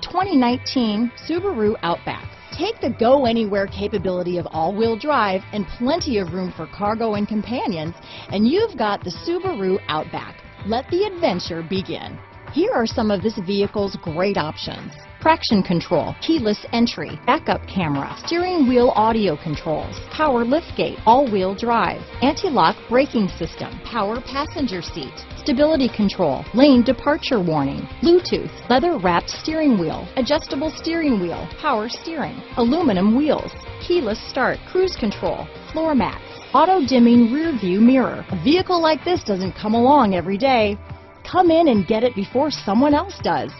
2019 Subaru Outback. Take the go-anywhere capability of all-wheel drive and plenty of room for cargo and companions, and you've got the Subaru Outback. Let the adventure begin. Here are some of this vehicle's great options: traction control, keyless entry, backup camera, steering wheel audio controls, power liftgate, all-wheel drive, anti-lock braking system, power passenger seat, stability control, lane departure warning, Bluetooth, leather-wrapped steering wheel, adjustable steering wheel, power steering, aluminum wheels, keyless start, cruise control, floor mats, auto-dimming rear view mirror. A vehicle like this doesn't come along every day. Come in and get it before someone else does.